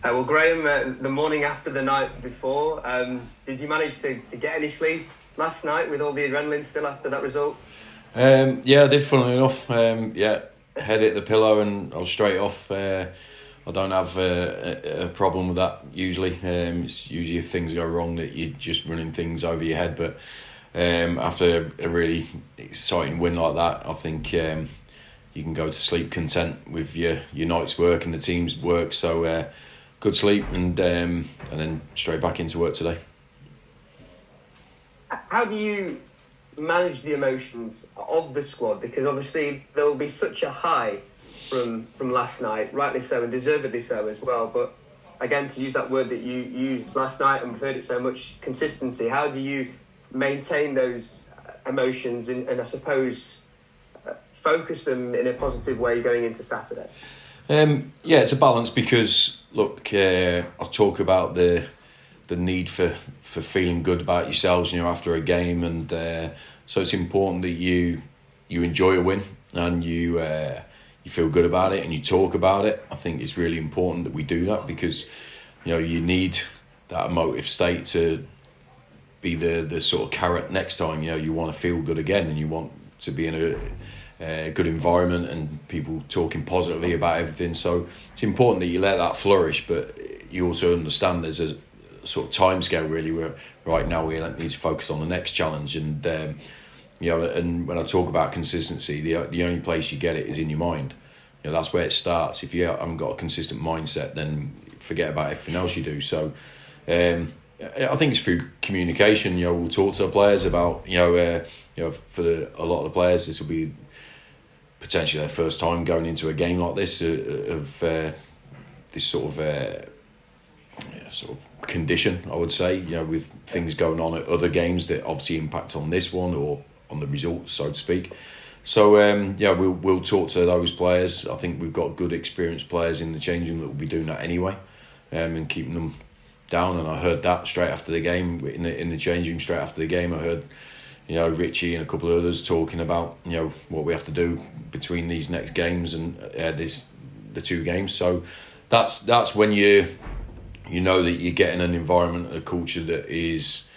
Well, Graham, the morning after the night before, did you manage to get any sleep last night with all the adrenaline still after that result? Yeah, I did, funnily enough. Head hit the pillow and I was straight off. I don't have a problem with that usually. It's usually if things go wrong that you're just running things over your head. But after a really exciting win like that, I think you can go to sleep content with your night's work and the team's work. So good sleep and then straight back into work today. How do you manage the emotions of the squad? Because obviously there will be such a high from last night, rightly so and deservedly so as well. But again, to use that word that you used last night and we've heard it so much, consistency. How do you maintain those emotions and I suppose focus them in a positive way going into Saturday? It's a balance because look, I talk about the need for feeling good about yourselves, after a game, and so it's important that you enjoy a win and you feel good about it and you talk about it. I think it's really important that we do that because you need that emotive state to be the sort of carrot next time. You want to feel good again and you want to be in a good environment and people talking positively about everything. So it's important that you let that flourish, but you also understand there's a sort of timescale really where right now we need to focus on the next challenge. And and when I talk about consistency, the only place you get it is in your mind. That's where it starts. If you haven't got a consistent mindset, then forget about everything else you do. So I think it's through communication. We'll talk to the players about for a lot of the players this will be potentially their first time going into a game like this of this sort of condition, I would say, with things going on at other games that obviously impact on this one or on the results, so to speak. So we'll talk to those players. I think we've got good experienced players in the changing room that will be doing that anyway, and keeping them down. And I heard that straight after the game in the changing room. Straight after the game, I heard Richie and a couple of others talking about what we have to do between these next games and the two games. So that's when you that you're getting an environment, a culture that is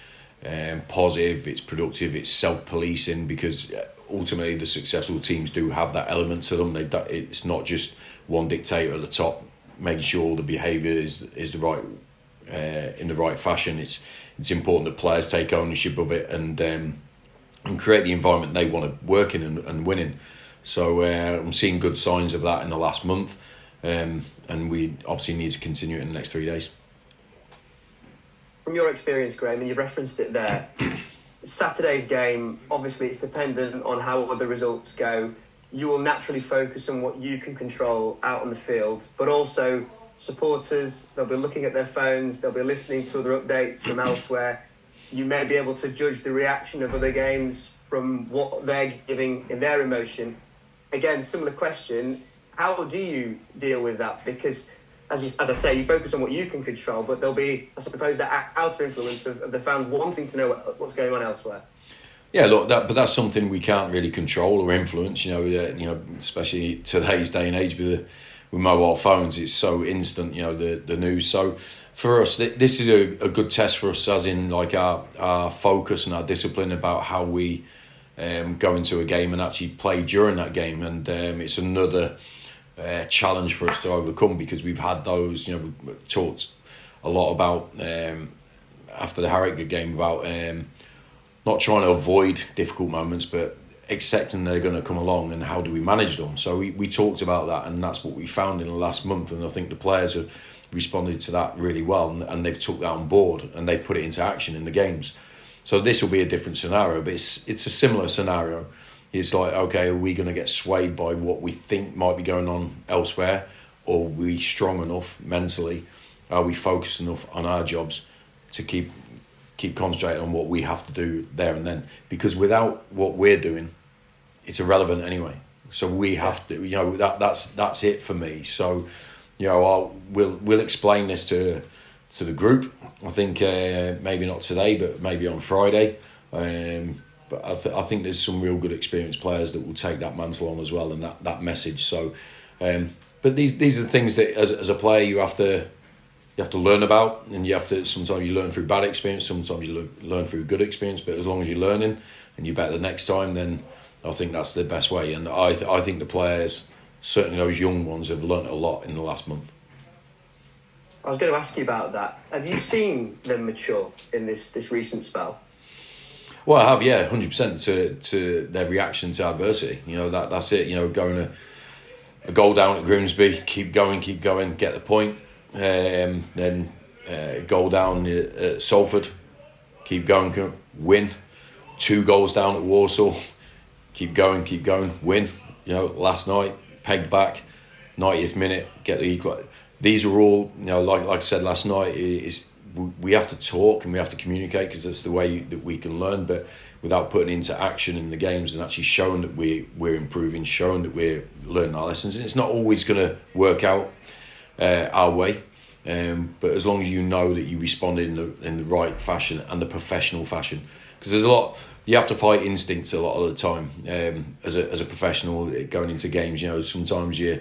positive, it's productive, it's self-policing, because ultimately the successful teams do have that element to them. It's not just one dictator at the top making sure the behaviour is the right in the right fashion. It's important that players take ownership of it and create the environment they want to work in and win in. So I'm seeing good signs of that in the last month, and we obviously need to continue it in the next 3 days. From your experience, Graham, and you've referenced it there, Saturday's game, obviously it's dependent on how other results go. You will naturally focus on what you can control out on the field, but also supporters, they'll be looking at their phones, they'll be listening to other updates from elsewhere. You may be able to judge the reaction of other games from what they're giving in their emotion. Again, similar question, how do you deal with that? Because as I say, you focus on what you can control, but there'll be, I suppose, that outer influence of the fans wanting to know what's going on elsewhere. Yeah, look, that's something we can't really control or influence. Especially today's day and age with mobile phones, it's so instant. The news. So for us, this is a good test for us, as in like our focus and our discipline about how we go into a game and actually play during that game, and it's another challenge for us to overcome, because we've had those. We've talked a lot about after the Harrogate game about not trying to avoid difficult moments, but accepting they're going to come along and how do we manage them. So we talked about that, and that's what we found in the last month, and I think the players have responded to that really well, and they've took that on board and they've put it into action in the games. So this will be a different scenario, but it's a similar scenario. It's like, okay, are we going to get swayed by what we think might be going on elsewhere, or are we strong enough mentally? Are we focused enough on our jobs to keep concentrating on what we have to do there and then? Because without what we're doing, it's irrelevant anyway. So we have to, that's it for me. So, we'll explain this to the group. I think maybe not today, but maybe on Friday. But I think there's some real good experienced players that will take that mantle on as well, and that message. So, but these are the things that as a player you have to have to learn about, and you have to, sometimes you learn through bad experience, sometimes you learn through good experience, but as long as you're learning and you're better the next time, then I think that's the best way. And I think the players, certainly those young ones, have learnt a lot in the last month. I was going to ask you about that. Have you seen them mature in this recent spell? Well, I have, yeah, 100% to their reaction to adversity. You know, that's it. You know, going a goal down at Grimsby, keep going, get the point. Then goal down at Salford, keep going, win. 2 goals down at Warsaw, keep going, win. You know, last night, pegged back, 90th minute, get the equal. These are all, you know, like I said last night, we have to talk and we have to communicate, because that's the way that we can learn, but without putting into action in the games and actually showing that we're improving, showing that we're learning our lessons. And it's not always going to work out our way, but as long as you know that you respond in the right fashion and the professional fashion, because there's a lot, you have to fight instincts a lot of the time as a professional going into games. You know, sometimes your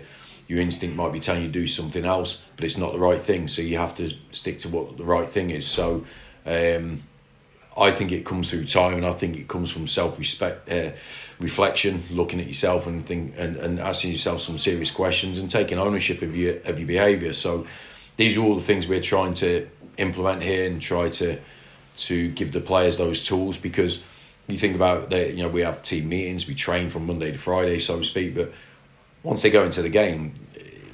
instinct might be telling you to do something else, but it's not the right thing, so you have to stick to what the right thing is. So I think it comes through time, and I think it comes from self-respect, reflection, looking at yourself and asking yourself some serious questions and taking ownership of your behaviour. So these are all the things we're trying to implement here and try to give the players those tools, because you think about that, you know, we have team meetings, we train from Monday to Friday, so to speak, but once they go into the game,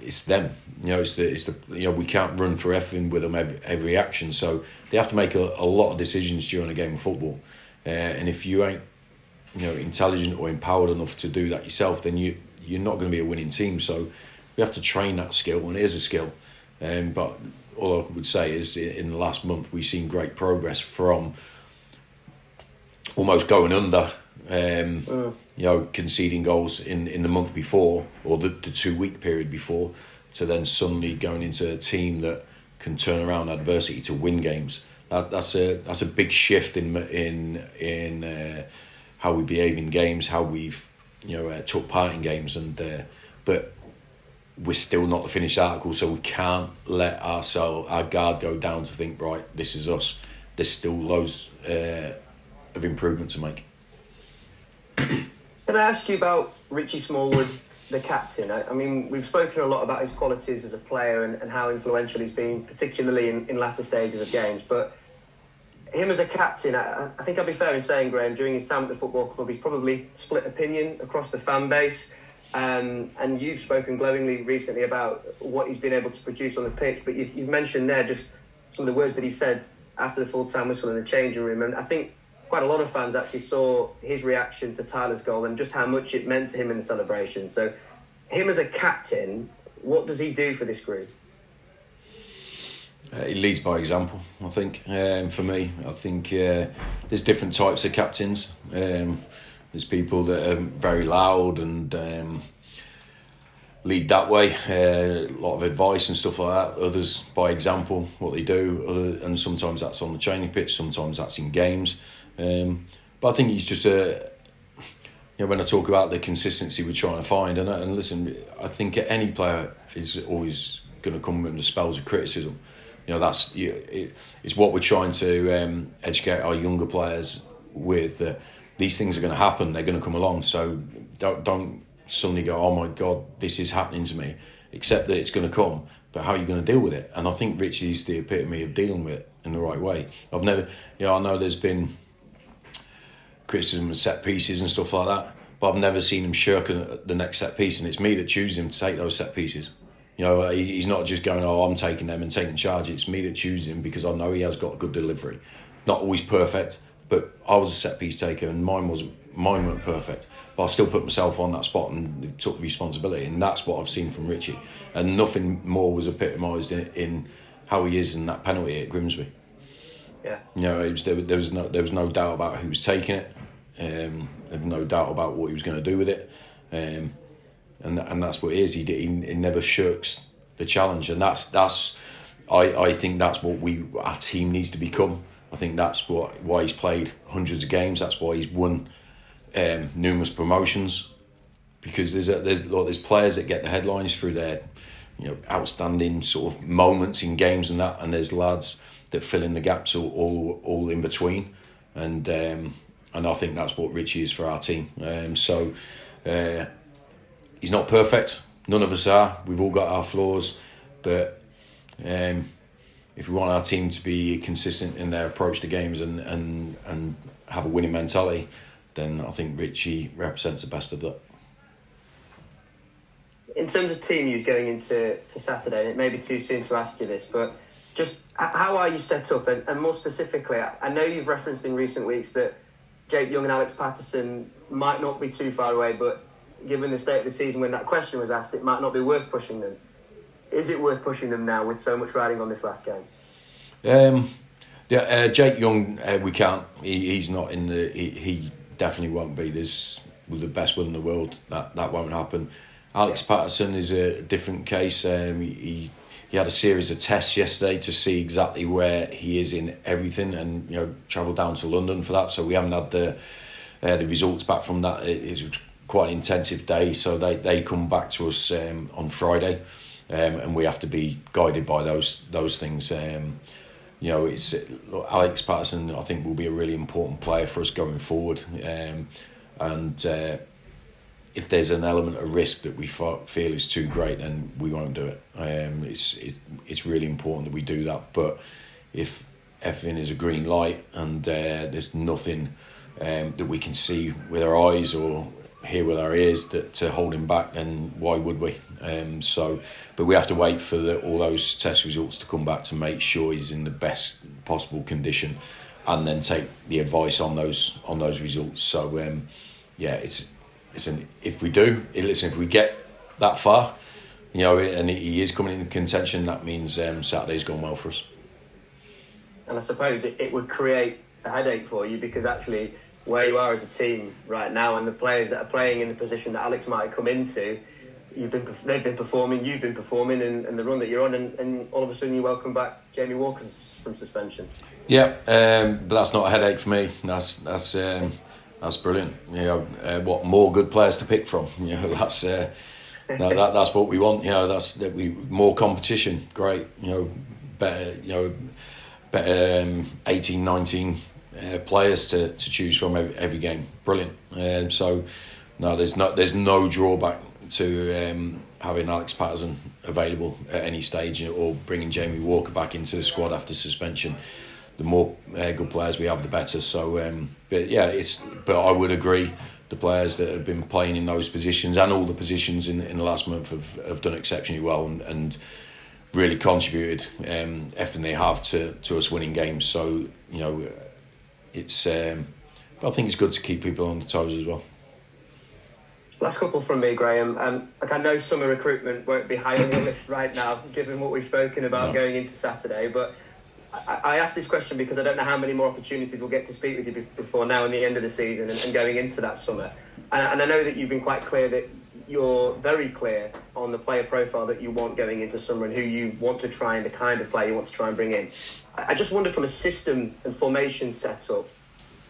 it's them. You know, it's the you know, we can't run through everything with them every action, so they have to make a lot of decisions during a game of football. And if you ain't, you know, intelligent or empowered enough to do that yourself, then you're not going to be a winning team. So we have to train that skill, and it is a skill. But all I would say is, in the last month, we've seen great progress from almost going under. You know, conceding goals in the month before, or the 2-week period before, to then suddenly going into a team that can turn around adversity to win games. That's a big shift in how we behave in games, how we've, you know, took part in games, and but we're still not the finished article, so we can't let our guard go down to think, right, this is us. There's still loads of improvement to make. Can I ask you about Richie Smallwood, the captain? I mean, we've spoken a lot about his qualities as a player and how influential he's been, particularly in latter stages of games. But him as a captain, I think I'd be fair in saying, Graham, during his time at the football club, he's probably split opinion across the fan base. And you've spoken glowingly recently about what he's been able to produce on the pitch. But you've mentioned there just some of the words that he said after the full-time whistle in the changing room. And I think quite a lot of fans actually saw his reaction to Tyler's goal and just how much it meant to him in the celebration. So him as a captain, what does he do for this group? He leads by example, I think. For me, I think there's different types of captains. There's people that are very loud and lead that way, a lot of advice and stuff like that. Others by example, what they do, and sometimes that's on the training pitch, sometimes that's in games. But I think he's just you know, when I talk about the consistency we're trying to find, and listen, I think any player is always going to come under spells of criticism. You know, it's what we're trying to educate our younger players with. These things are going to happen; they're going to come along. So don't suddenly go, "Oh my God, this is happening to me." Accept that it's going to come, but how are you going to deal with it? And I think Richie's the epitome of dealing with it in the right way. I've never, you know, I know there's been criticism of set pieces and stuff like that, but I've never seen him shirk the next set piece, and it's me that chooses him to take those set pieces. You know, he's not just going, "Oh, I'm taking them and taking charge." It's me that chooses him because I know he has got good delivery. Not always perfect, but I was a set piece taker, and mine weren't perfect, but I still put myself on that spot and took responsibility, and that's what I've seen from Richie. And nothing more was epitomised in how he is in that penalty at Grimsby. Yeah, you know, there was no doubt about who was taking it. There was no doubt about what he was going to do with it, and that's what it is. He never shirks the challenge, and that's I think that's what our team needs to become. I think that's why he's played hundreds of games. That's why he's won numerous promotions, because there's players that get the headlines through their outstanding sort of moments in games and that, and there's lads that fill in the gaps all in between, and I think that's what Richie is for our team. So he's not perfect. None of us are. We've all got our flaws, but if we want our team to be consistent in their approach to games and have a winning mentality, then I think Richie represents the best of that. In terms of team use going into Saturday, and it may be too soon to ask you this, but just how are you set up? And more specifically, I know you've referenced in recent weeks that Jake Young and Alex Patterson might not be too far away, but given the state of the season when that question was asked, it might not be worth pushing them. Is it worth pushing them now with so much riding on this last game? Jake Young, we can't. He's not in the. He definitely won't be. With the best will in the world, that won't happen. Alex Patterson is a different case. He had a series of tests yesterday to see exactly where he is in everything, and travelled down to London for that. So we haven't had the results back from that. It was quite an intensive day. So they come back to us on Friday, and we have to be guided by those things. It's Alex Patterson. I think will be a really important player for us going forward, and if there's an element of risk that we feel is too great, then we won't do it. It's really important that we do that. But if everything is a green light and there's nothing that we can see with our eyes or hear with our ears that to hold him back, then why would we? But we have to wait for all those test results to come back to make sure he's in the best possible condition, and then take the advice on those results. So if we get that far, and he is coming in contention, that means Saturday's gone well for us. And I suppose it would create a headache for you, because actually where you are as a team right now, and the players that are playing in the position that Alex might come into, they've been performing, you've been performing, and the run that you're on, and all of a sudden you welcome back Jamie Walker from suspension. Yeah, but that's not a headache for me. That's brilliant. What more good players to pick from? That's that's what we want. That's more competition. Great. Better 18, 19 players to choose from every game. Brilliant. So no, there's no drawback to having Alex Patterson available at any stage, or bringing Jamie Walker back into the squad after suspension. The more good players we have, the better. So, but I would agree, the players that have been playing in those positions and all the positions in the last month have done exceptionally well and really contributed everything they have to us winning games. So, it's. But I think it's good to keep people on the toes as well. Last couple from me, Graham. I know summer recruitment won't be high on your list right now, given what we've spoken about going into Saturday, but I asked this question because I don't know how many more opportunities we'll get to speak with you before now and the end of the season and going into that summer. And I know that you've been quite clear that you're very clear on the player profile that you want going into summer and who you want to try and the kind of player you want to try and bring in. I just wonder, from a system and formation setup,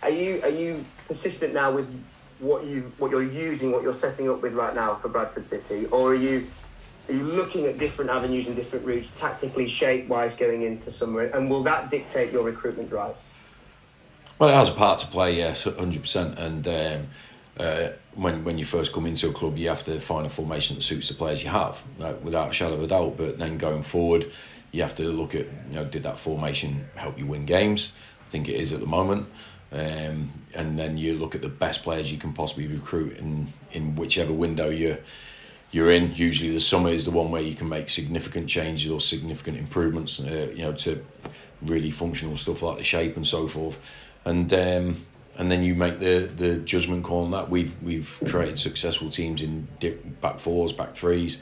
are you persistent now with what you're using, what you're setting up with right now for Bradford City, or are you looking at different avenues and different routes, tactically, shape-wise, going into summer? And will that dictate your recruitment drive? Well, it has a part to play, yes, 100%. And when you first come into a club, you have to find a formation that suits the players you have, without a shadow of a doubt. But then going forward, you have to look at, did that formation help you win games? I think it is at the moment. And then you look at the best players you can possibly recruit in whichever window you're in. Usually the summer is the one where you can make significant changes or significant improvements, to really functional stuff like the shape and so forth. And then you make the judgment call on that. We've created successful teams in back fours, back threes,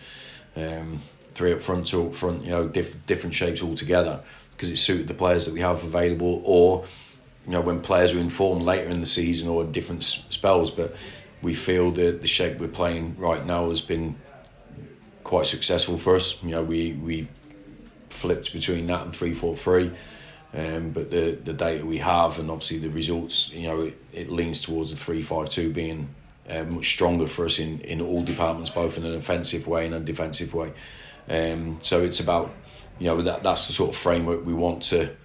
three up front, two up front, different shapes altogether, because it suited the players that we have available, or when players are in form later in the season or different spells. But we feel that the shape we're playing right now has been quite successful for us. We flipped between that and 3-4-3, but the data we have and obviously the results, it leans towards the 3-5-2 being much stronger for us in all departments, both in an offensive way and a defensive way. So it's about, that's the sort of framework we want to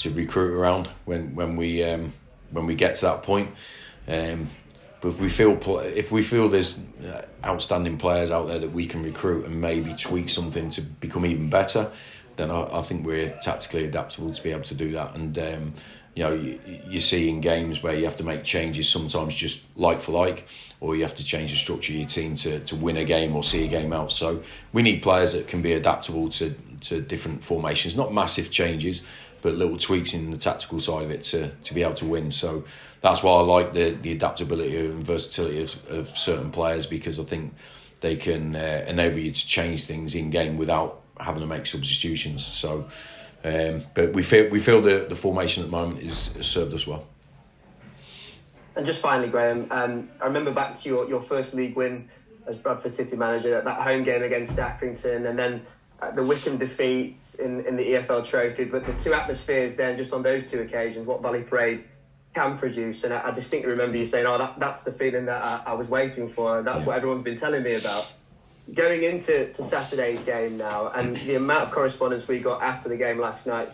recruit around when we get to that point. But if we feel there's outstanding players out there that we can recruit and maybe tweak something to become even better, then I think we're tactically adaptable to be able to do that. And you see in games where you have to make changes sometimes just like for like, or you have to change the structure of your team to win a game or see a game out. So we need players that can be adaptable to different formations, not massive changes, but little tweaks in the tactical side of it to be able to win. So that's why I like the adaptability and versatility of certain players, because I think they can enable you to change things in game without having to make substitutions. So, but we feel the formation at the moment has served us well. And just finally, Graham, I remember back to your first league win as Bradford City manager, that home game against Accrington, and then the Wycombe defeat in the EFL Trophy. But the two atmospheres then, just on those two occasions, what Valley Parade can produce. And I distinctly remember you saying, that's the feeling that I was waiting for, and that's what everyone's been telling me about. Going into Saturday's game now, and the amount of correspondence we got after the game last night,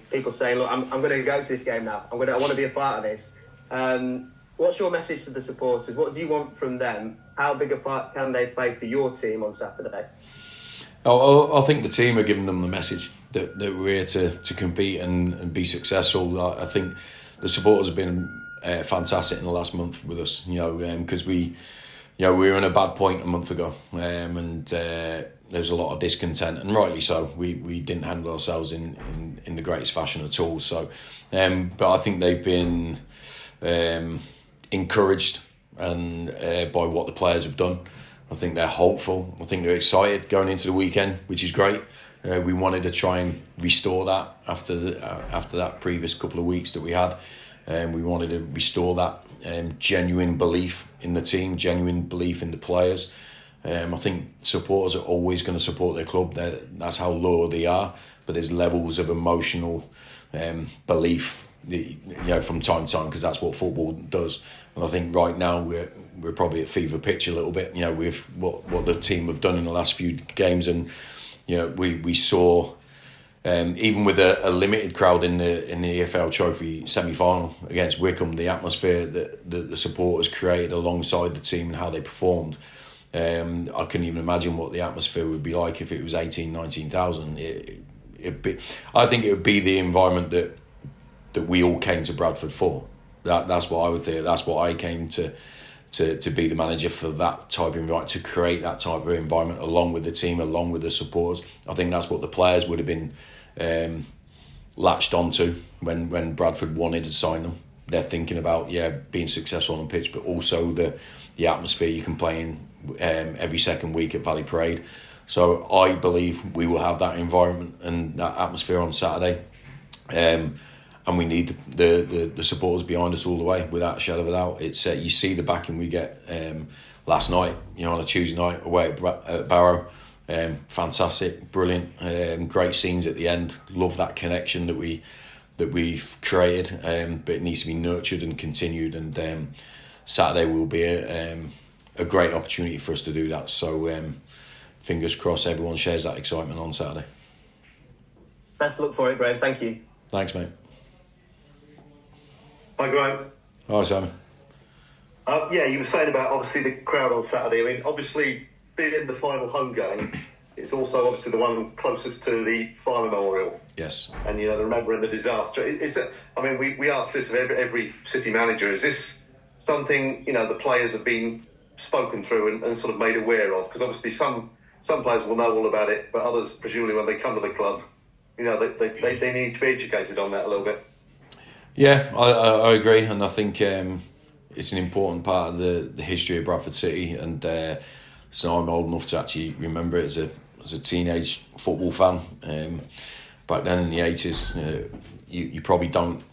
people saying, look, I'm going to go to this game now. I want to be a part of this. What's your message to the supporters? What do you want from them? How big a part can they play for your team on Saturday? I think the team are giving them the message that we're here to compete and be successful. I think the supporters have been fantastic in the last month with us, because we were in a bad point a month ago, and there's a lot of discontent, and rightly so. We didn't handle ourselves in the greatest fashion at all. So, but I think they've been encouraged and by what the players have done. I think they're hopeful. I think they're excited going into the weekend, which is great. We wanted to try and restore that after that previous couple of weeks that we had. We wanted to restore that genuine belief in the team, genuine belief in the players. I think supporters are always going to support their club. That's how loyal they are. But there's levels of emotional belief, from time to time, because that's what football does. And I think right now we're probably at fever pitch a little bit, with what the team have done in the last few games. And we saw, even with a limited crowd in the EFL Trophy semi-final against Wycombe, the atmosphere that the supporters created alongside the team and how they performed. I couldn't even imagine what the atmosphere would be like if it was 19,000. I think it would be the environment that we all came to Bradford for. That's what I would think. That's what I came to be the manager for, that type of environment, to create that type of environment along with the team, along with the supporters. I think that's what the players would have been latched onto when Bradford wanted to sign them. They're thinking about being successful on the pitch, but also the atmosphere you can play in every second week at Valley Parade. So I believe we will have that environment and that atmosphere on Saturday. And we need the supporters behind us all the way, without a shadow of a doubt. It's you see the backing we get last night, on a Tuesday night away at Barrow. Fantastic, brilliant, great scenes at the end. Love that connection that we've created, but it needs to be nurtured and continued. And Saturday will be a great opportunity for us to do that. So fingers crossed, everyone shares that excitement on Saturday. Best of luck for it, Graham. Thank you. Thanks, mate. Hi, Graham. Hi, Simon. You were saying about, obviously, the crowd on Saturday. I mean, obviously, being the final home game, it's also obviously the one closest to the fire memorial. Yes. And, the remembering the disaster. We ask this of every City manager. Is this something, the players have been spoken through and sort of made aware of? Because obviously some players will know all about it, but others, presumably, when they come to the club, they need to be educated on that a little bit. Yeah, I agree, and I think it's an important part of the history of Bradford City, and so I'm old enough to actually remember it as a teenage football fan. Back then in the 80s, you probably don't.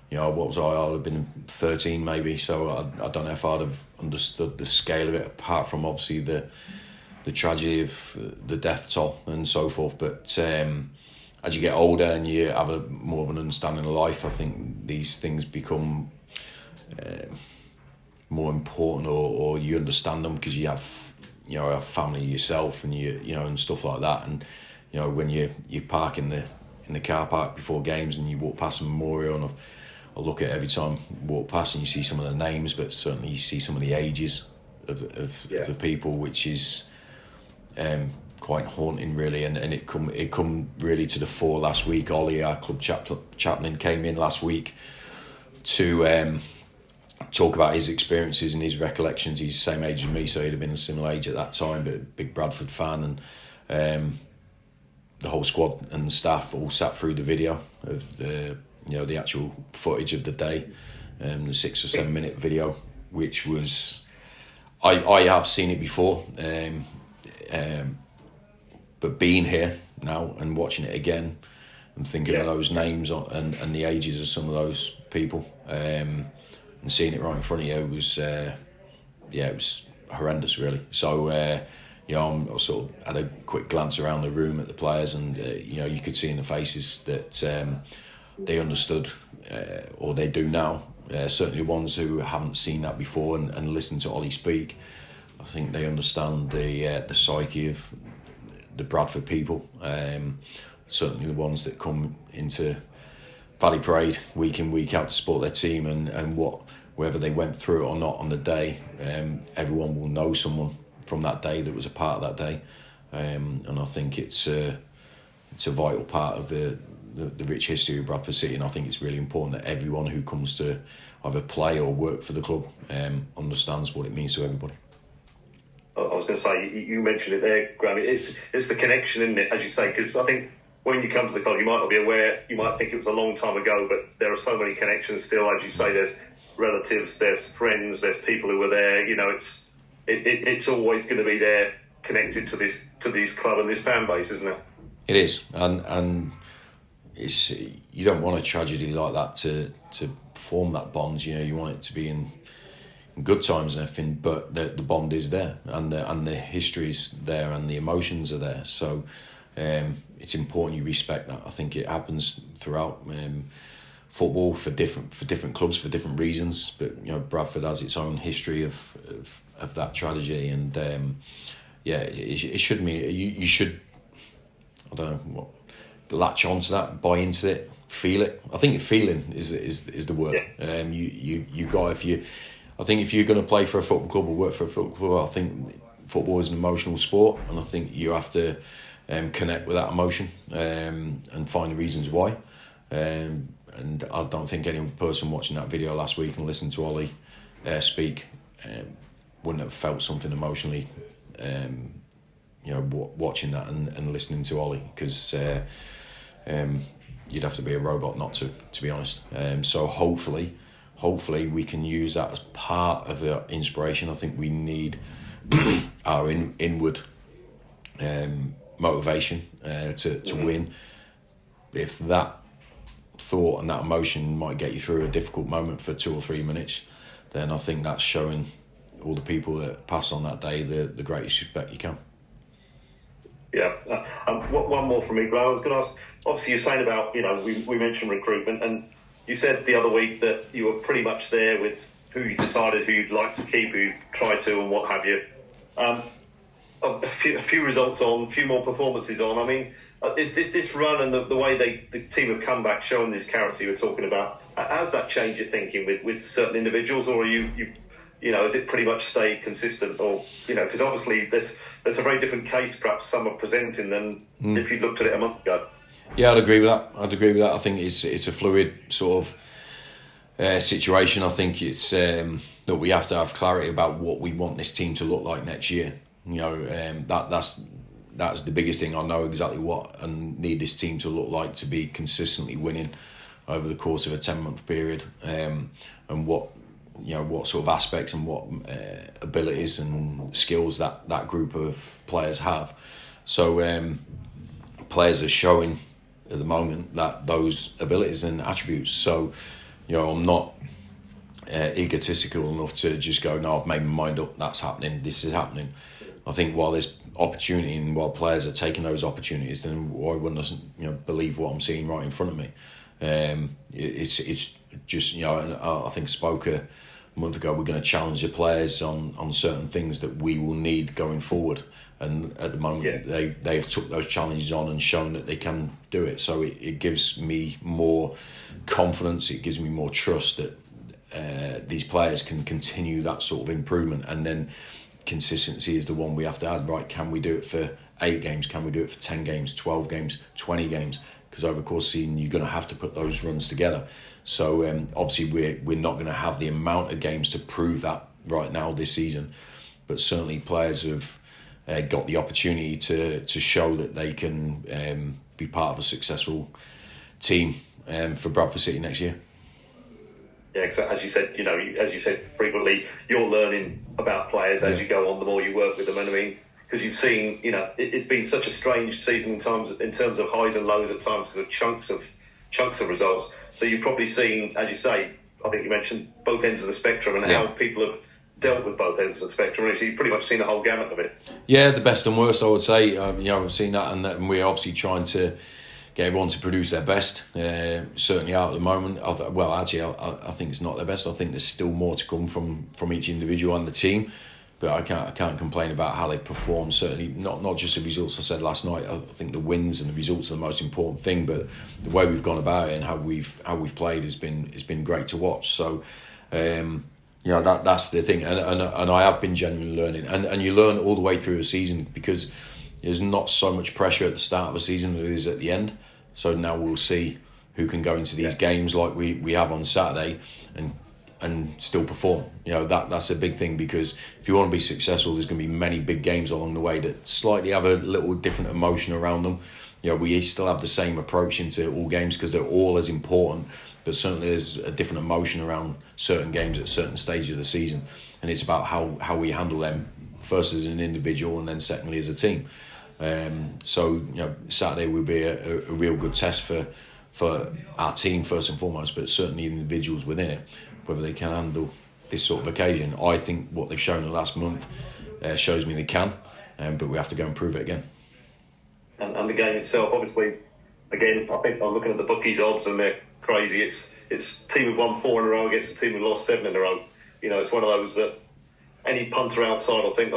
What was I? I'd have been 13 maybe, so I don't know if I'd have understood the scale of it, apart from obviously the tragedy of the death toll and so forth. But as you get older and you have more of an understanding of life, I think these things become more important, or you understand them because you have a family yourself, and and stuff like that. And when you park in the car park before games and you walk past the memorial, and I look at it every time you walk past and you see some of the names, but certainly you see some of the ages of the people, which is quite haunting, really. And it come really to the fore last week. Ollie, our club chaplain, came in last week to talk about his experiences and his recollections. He's the same age as me, so he'd have been a similar age at that time, but a big Bradford fan. And the whole squad and staff all sat through the video of the actual footage of the day, the 6 or 7 minute video, which was, I have seen it before, but being here now and watching it again and thinking of those names and the ages of some of those people, and seeing it right in front of you, it was horrendous, really. So I sort of had a quick glance around the room at the players, and you could see in the faces that they understood, or they do now. Certainly ones who haven't seen that before and listened to Ollie speak, I think they understand the psyche of the Bradford people. Certainly the ones that come into Valley Parade week in, week out to support their team, and whether they went through it or not on the day, everyone will know someone from that day that was a part of that day, and I think it's a vital part of the rich history of Bradford City, and I think it's really important that everyone who comes to either play or work for the club understands what it means to everybody. I was going to say, you mentioned it there, Graham. It's the connection, isn't it, as you say? Because I think when you come to the club, you might not be aware, you might think it was a long time ago, but there are so many connections still. As you say, there's relatives, there's friends, there's people who were there. It's always going to be there, connected to this club and this fan base, isn't it? It is, and it's, you don't want a tragedy like that to form that bond. You want it to be in good times and everything, but the bond is there, and the history is there, and the emotions are there. So it's important you respect that. I think it happens throughout football for different clubs for different reasons, but Bradford has its own history of that tragedy, and it should mean you should, I don't know what, latch onto that, buy into it, feel it. I think feeling is the word. You got, I think if you're going to play for a football club or work for a football club, I think football is an emotional sport, and I think you have to connect with that emotion and find the reasons why. And I don't think any person watching that video last week and listening to Ollie speak wouldn't have felt something emotionally, watching that and listening to Ollie, because you'd have to be a robot not to be honest. So hopefully we can use that as part of the inspiration. I think we need our inward motivation to win. If that thought and that emotion might get you through a difficult moment for 2 or 3 minutes, then I think that's showing all the people that passed on that day the greatest respect you can. Yeah. One more from me, Graham. I was going to ask, obviously you're saying about, we mentioned recruitment, and you said the other week that you were pretty much there with who you decided who you'd like to keep, who you tried to, and what have you. A few results on, a few more performances on. I mean, is this run and the way the team have come back, showing this character you were talking about, has that changed your thinking with certain individuals, or are you has it pretty much stayed consistent? Or because obviously there's a very different case perhaps some are presenting than if you looked at it a month ago. Yeah, I'd agree with that. I think it's a fluid sort of situation. I think it's that we have to have clarity about what we want this team to look like next year. That's the biggest thing. I know exactly what I need this team to look like to be consistently winning over the course of a 10-month period, and what sort of aspects and what abilities and skills that group of players have. So players are showing at the moment that those abilities and attributes. So I'm not egotistical enough to just go, no, I've made my mind up, that's happening, this is happening. I think while there's opportunity and while players are taking those opportunities, then why wouldn't I believe what I'm seeing right in front of me? It's just, and I think I spoke month ago, we're going to challenge the players on certain things that we will need going forward. And at the moment, they've took those challenges on and shown that they can do it. So it gives me more confidence. It gives me more trust that these players can continue that sort of improvement. And then consistency is the one we have to add. Right? Can we do it for 8 games? Can we do it for 10 games, 12 games, 20 games? Because over the course of the season, you're going to have to put those runs together. So obviously, we're not going to have the amount of games to prove that right now this season. But certainly, players have got the opportunity to show that they can be part of a successful team for Bradford City next year. Yeah, because as you said frequently, you're learning about players as you go on. The more you work with them, and I mean, because you've seen, it's been such a strange season in terms of highs and lows at times because of chunks of results. So you've probably seen, as you say, I think you mentioned both ends of the spectrum and how people have dealt with both ends of the spectrum. So you've pretty much seen the whole gamut of it. Yeah, the best and worst, I would say. I've seen that, and we're obviously trying to get everyone to produce their best. Certainly out at the moment. I think it's not their best. I think there's still more to come from each individual and the team. But I can't complain about how they've performed. Certainly not just the results I said last night. I think the wins and the results are the most important thing. But the way we've gone about it and how we've played has been great to watch. So that's the thing. And I have been genuinely learning. And you learn all the way through a season because there's not so much pressure at the start of a season as there is at the end. So now we'll see who can go into these games like we have on Saturday and still perform. That's a big thing, because if you want to be successful, there's going to be many big games along the way that slightly have a little different emotion around them. We still have the same approach into all games because they're all as important, but certainly there's a different emotion around certain games at certain stages of the season, and it's about how we handle them first as an individual and then secondly as a team. Saturday will be a real good test for our team first and foremost, but certainly individuals within it, whether they can handle this sort of occasion. I think what they've shown the last month shows me they can, but we have to go and prove it again. And the game itself, obviously, again, I think I'm looking at the bookies odds and they're crazy. It's team who've won 4 in a row against a team who lost 7 in a row. It's one of those that any punter outside will think,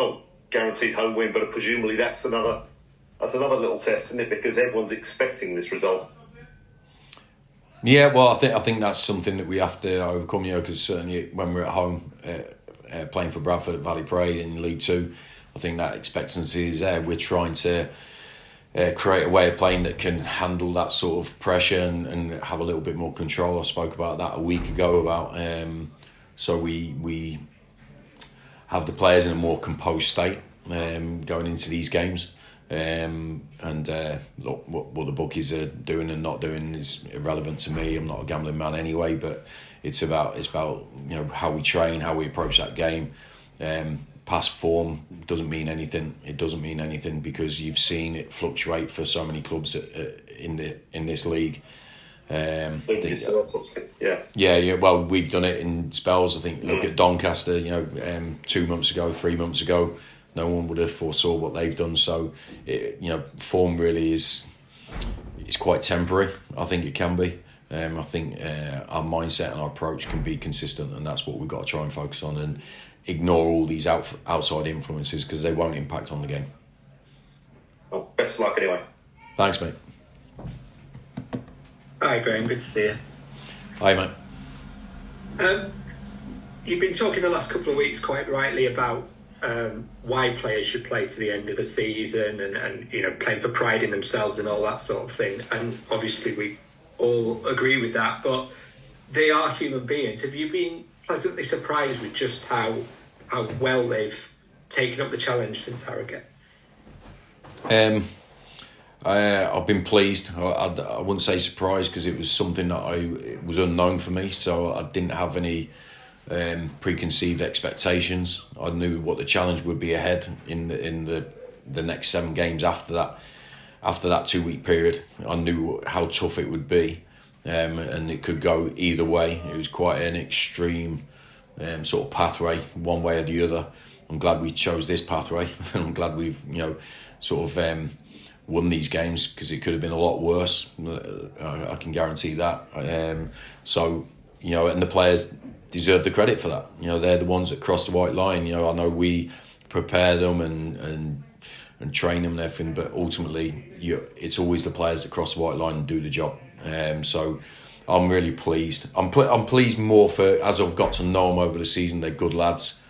guaranteed home win, but presumably that's another little test, isn't it? Because everyone's expecting this result. Yeah, well, I think that's something that we have to overcome, because certainly when we're at home playing for Bradford at Valley Parade in League 2, I think that expectancy is there. We're trying to create a way of playing that can handle that sort of pressure and have a little bit more control. I spoke about that a week ago so we have the players in a more composed state going into these games. Look, what the bookies are doing and not doing is irrelevant to me. I'm not a gambling man anyway, but it's about how we train, how we approach that game. Past form doesn't mean anything. It doesn't mean anything because you've seen it fluctuate for so many clubs in this league. Yeah. Well, we've done it in spells. I think look at Doncaster. 2 months ago, 3 months ago. No one would have foresaw what they've done. So, form really is quite temporary. I think it can be. I think our mindset and our approach can be consistent, and that's what we've got to try and focus on and ignore all these outside influences because they won't impact on the game. Well, best of luck anyway. Thanks, mate. Hi, Graham. Good to see you. Hi, mate. You've been talking the last couple of weeks quite rightly about why players should play to the end of the season and playing for pride in themselves and all that sort of thing. And obviously we all agree with that, but they are human beings. Have you been pleasantly surprised with just how well they've taken up the challenge since Harrogate? I've been pleased. I wouldn't say surprised because it was something that it was unknown for me, so I didn't have any preconceived expectations. I knew what the challenge would be ahead in the next 7 games after that 2-week period. I knew how tough it would be, and it could go either way. It was quite an extreme sort of pathway, one way or the other. I'm glad we chose this pathway, and I'm glad we've won these games because it could have been a lot worse. I can guarantee that. So and the players deserve the credit for that. They're the ones that cross the white line. I know we prepare them and train them and everything, but ultimately it's always the players that cross the white line and do the job. So I'm really pleased. I'm pleased more for, as I've got to know them over the season, they're good lads,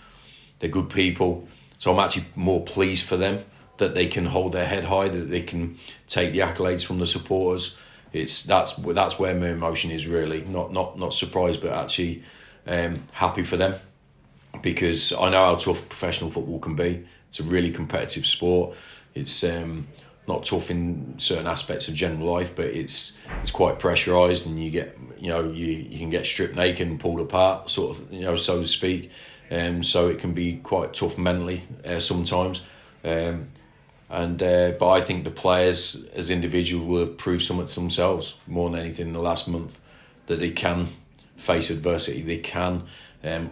they're good people. So I'm actually more pleased for them that they can hold their head high, that they can take the accolades from the supporters. That's where my emotion is really. Not surprised, but actually happy for them, because I know how tough professional football can be. It's a really competitive sport. It's not tough in certain aspects of general life, but it's quite pressurised, and you get you can get stripped naked and pulled apart, sort of, so to speak. So it can be quite tough mentally sometimes. But I think the players as individuals will have proved something to themselves more than anything in the last month, that they can face adversity, they can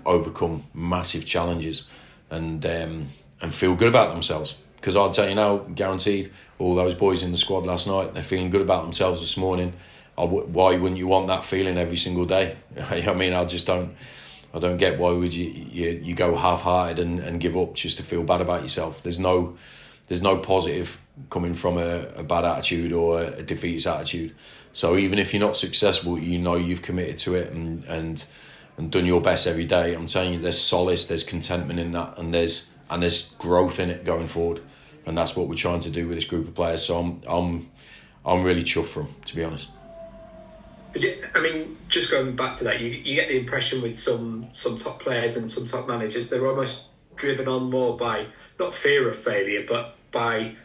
overcome massive challenges, and feel good about themselves. Because I'll tell you now, guaranteed, all those boys in the squad last night, they're feeling good about themselves this morning. Why wouldn't you want that feeling every single day? I mean, I don't get why would you go half-hearted and give up just to feel bad about yourself. There's no positive coming from a bad attitude or a defeatist attitude. So even if you're not successful, you've committed to it and done your best every day. I'm telling you, there's solace, there's contentment in that, and there's growth in it going forward. And that's what we're trying to do with this group of players. So I'm really chuffed for them, to be honest. I mean, just going back to that, you get the impression with some top players and some top managers, they're almost driven on more by not fear of failure, but by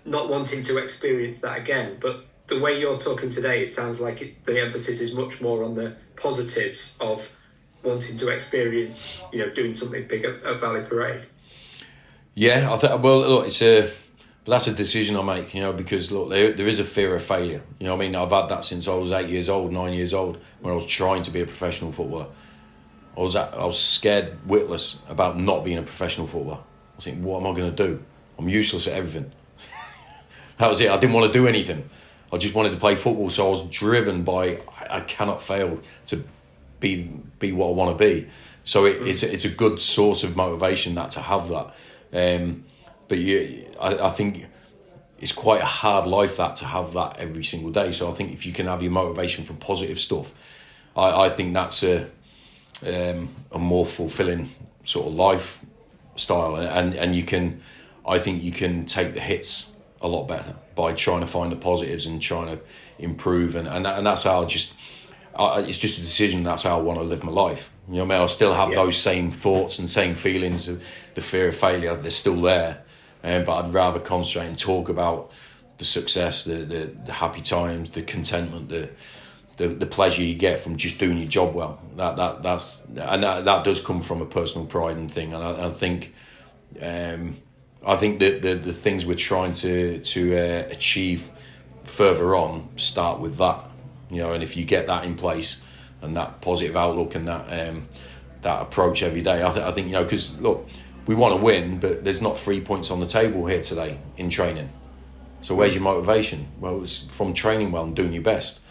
not wanting to experience that again. But the way you're talking today, it sounds like the emphasis is much more on the positives of wanting to experience, doing something big at Valley Parade. Yeah, I think. Well, look, but that's a decision I make, because look, there is a fear of failure. I mean, I've had that since I was 8 years old, 9 years old, when I was trying to be a professional footballer. I was scared witless about not being a professional footballer. I was thinking, what am I going to do? I'm useless at everything. That was it. I didn't want to do anything. I just wanted to play football. So I was driven by, I cannot fail to be what I want to be. So it's a good source of motivation that to have that. But I think it's quite a hard life that to have that every single day. So I think if you can have your motivation for positive stuff, I think that's a more fulfilling sort of lifestyle, and I think you can take the hits a lot better by trying to find the positives and trying to improve, and that's how it's just a decision. That's how I want to live my life. I still have those same thoughts and same feelings of the fear of failure. They're still there, but I'd rather concentrate and talk about the success, the happy times, the contentment, the pleasure you get from just doing your job well. That does come from a personal pride and thing. And I think that the things we're trying to achieve further on start with that. And if you get that in place and that positive outlook and that approach every day, I think because look, we want to win, but there's not 3 points on the table here today in training. So where's your motivation? Well, it's from training well and doing your best.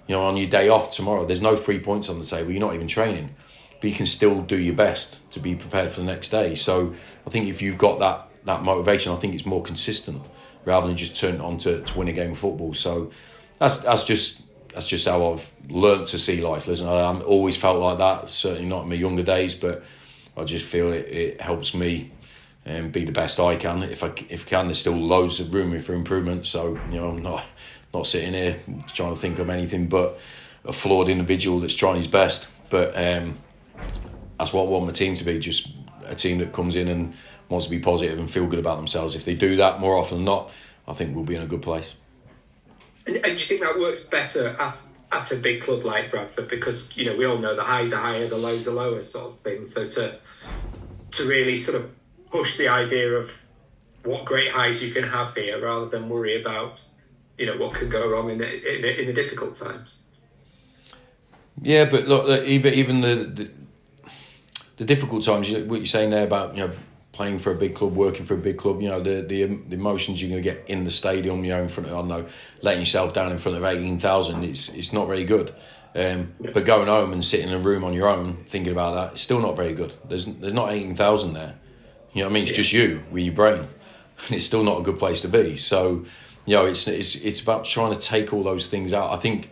On your day off tomorrow, there's no 3 points on the table. You're not even training, but you can still do your best to be prepared for the next day. So I think if you've got that motivation, I think it's more consistent rather than just turn it on to win a game of football. So that's just how I've learnt to see life. Listen, I haven't always felt like that, certainly not in my younger days, but I just feel it helps me be the best I can. If I can, there's still loads of room for improvement. So I'm not sitting here trying to think of anything but a flawed individual that's trying his best. But that's what I want my team to be, just a team that comes in and wants to be positive and feel good about themselves. If they do that more often than not, I think we'll be in a good place. And do you think that works better at a big club like Bradford? Because, we all know the highs are higher, the lows are lower sort of thing. So to really sort of push the idea of what great highs you can have here rather than worry about, what could go wrong in the difficult times. Yeah, but look, even the difficult times, what you're saying there about, playing for a big club, working for a big club, you know, the emotions you're going to get in the stadium, you know, in front of, I don't know, letting yourself down in front of 18,000, it's not very good. But going home and sitting in a room on your own thinking about that, it's still not very good. There's not 18,000 there. You know what I mean? It's just you with your brain, and it's still not a good place to be. So, you know, it's about trying to take all those things out. I think,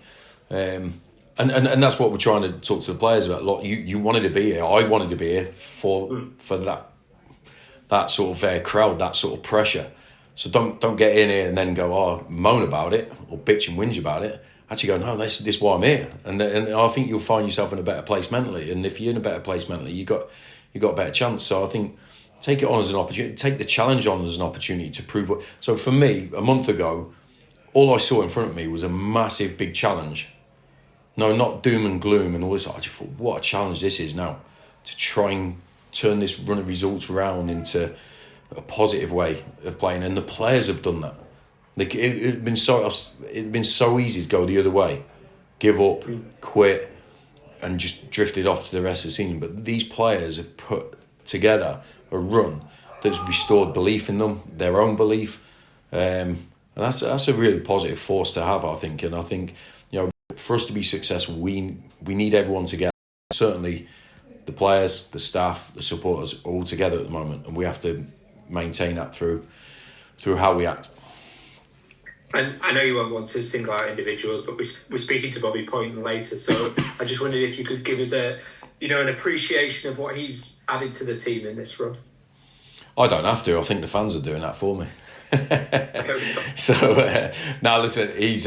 and that's what we're trying to talk to the players about. Look, you wanted to be here. I wanted to be here for that sort of crowd, that sort of pressure. So don't get in here and then go moan about it or bitch and whinge about it. Actually go, no, this is why I'm here, and I think you'll find yourself in a better place mentally. And if you're in a better place mentally, you got a better chance. So I think take it on as an opportunity, take the challenge on as an opportunity to prove what. So for me, a month ago, all I saw in front of me was a massive, big challenge. No, not doom and gloom and all this. I just thought, what a challenge this is now to try and turn this run of results around into a positive way of playing, and the players have done that. It'd been so easy to go the other way, give up, quit, and just drifted off to the rest of the season. But these players have put together a run that's restored belief in them, their own belief, and that's a really positive force to have, I think. And I think, you know, for us to be successful, we need everyone together. Certainly, the players, the staff, the supporters, are all together at the moment, and we have to maintain that through how we act. And I know you won't want to single out individuals, but we're speaking to Bobby Poynton later, so I just wondered if you could give us an appreciation of what he's added to the team in this run. I don't have to. I think the fans are doing that for me. So now listen, he's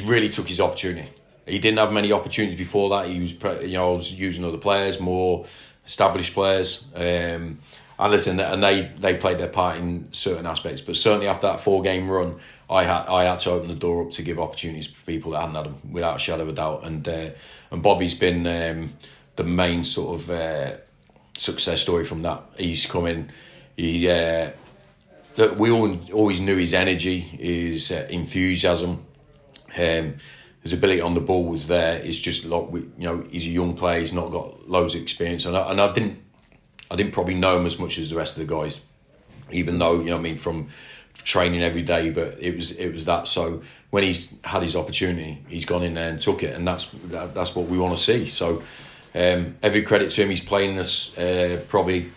really took his opportunity. He didn't have many opportunities before that. He was using other players, more established players. And listen, and they played their part in certain aspects, but certainly after that 4-game run, I had to open the door up to give opportunities for people that hadn't had them, without a shadow of a doubt. And Bobby's been the main sort of success story from that. He's come in. We always knew his energy, his enthusiasm, his ability on the ball was there. It's just like he's a young player. He's not got loads of experience, and I didn't probably know him as much as the rest of the guys, even though, from training every day, but it was that. So when he's had his opportunity, he's gone in there and took it, and that's what we want to see. So every credit to him. He's playing this probably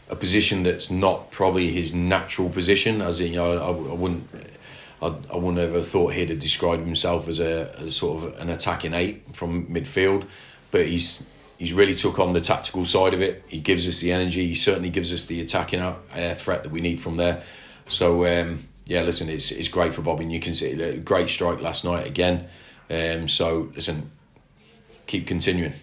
a position that's not probably his natural position, as in, I wouldn't ever thought he'd have described himself as a sort of an attacking 8 from midfield, but he's really took on the tactical side of it. He gives us the energy. He certainly gives us the attacking threat that we need from there. So, listen, it's great for Bobby. And you can see a great strike last night again. So, listen, keep continuing.